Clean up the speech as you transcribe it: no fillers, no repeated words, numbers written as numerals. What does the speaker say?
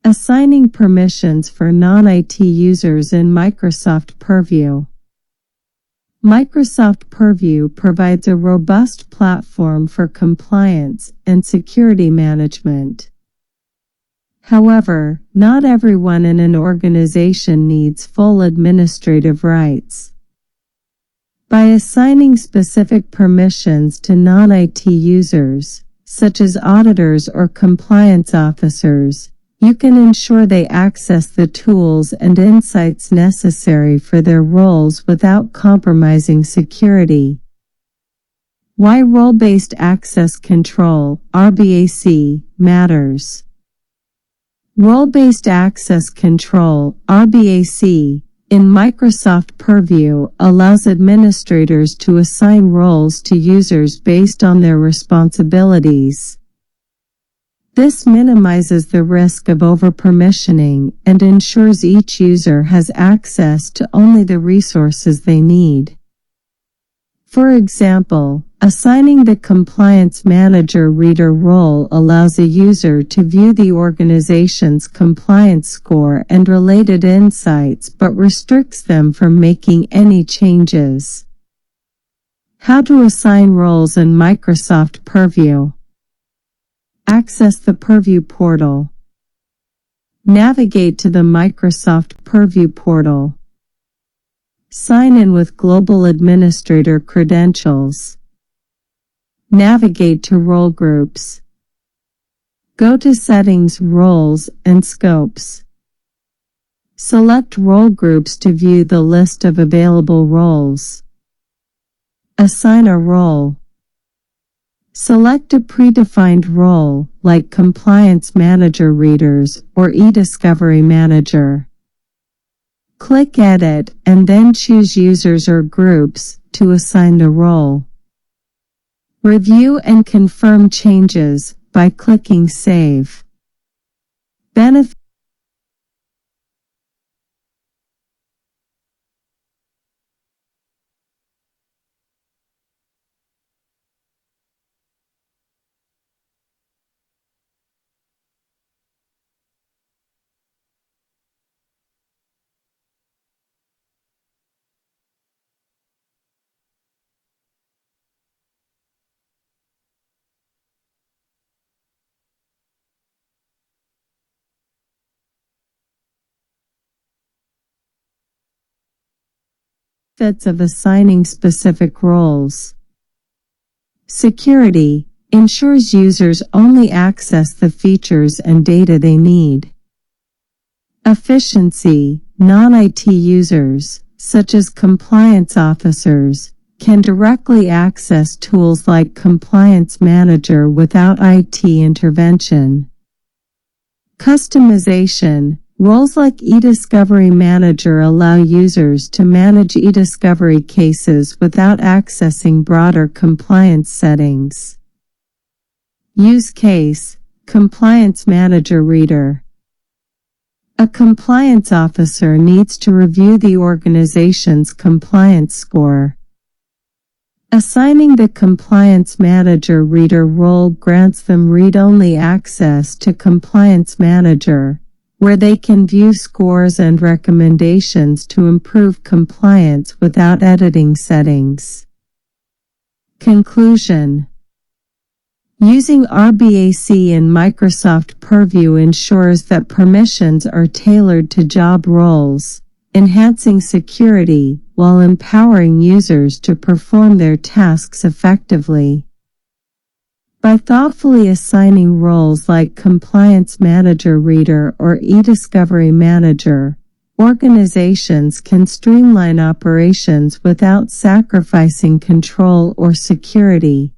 Assigning permissions for non-IT users in Microsoft Purview. Microsoft Purview provides a robust platform for compliance and security management. However, not everyone in an organization needs full administrative rights. By assigning specific permissions to non-IT users, such as auditors or compliance officers, you can ensure they access the tools and insights necessary for their roles without compromising security. Why role-based access control (RBAC) matters. Role-based access control (RBAC) in Microsoft Purview allows administrators to assign roles to users based on their responsibilities. This minimizes the risk of over-permissioning and ensures each user has access to only the resources they need. For example, assigning the Compliance Manager Reader role allows a user to view the organization's compliance score and related insights but restricts them from making any changes. How to assign roles in Microsoft Purview. Access the Purview portal. Navigate to the Microsoft Purview portal. Sign in with Global Administrator credentials. Navigate to Role Groups. Go to Settings, Roles, and Scopes. Select Role Groups to view the list of available roles. Assign a role. Select a predefined role, like Compliance Manager Readers or eDiscovery Manager. Click Edit and then choose Users or Groups to assign the role. Review and confirm changes by clicking Save. Benefits of assigning specific roles. Security ensures users only access the features and data they need. Efficiency non-IT users, such as compliance officers, can directly access tools like Compliance Manager without IT intervention. Customization roles like eDiscovery Manager allow users to manage eDiscovery cases without accessing broader compliance settings. Use case: Compliance Manager Reader. A compliance officer needs to review the organization's compliance score. Assigning the Compliance Manager Reader role grants them read-only access to Compliance Manager, where they can view scores and recommendations to improve compliance without editing settings. Conclusion: using RBAC in Microsoft Purview ensures that permissions are tailored to job roles, enhancing security while empowering users to perform their tasks effectively. By thoughtfully assigning roles like Compliance Manager Reader or eDiscovery Manager, organizations can streamline operations without sacrificing control or security.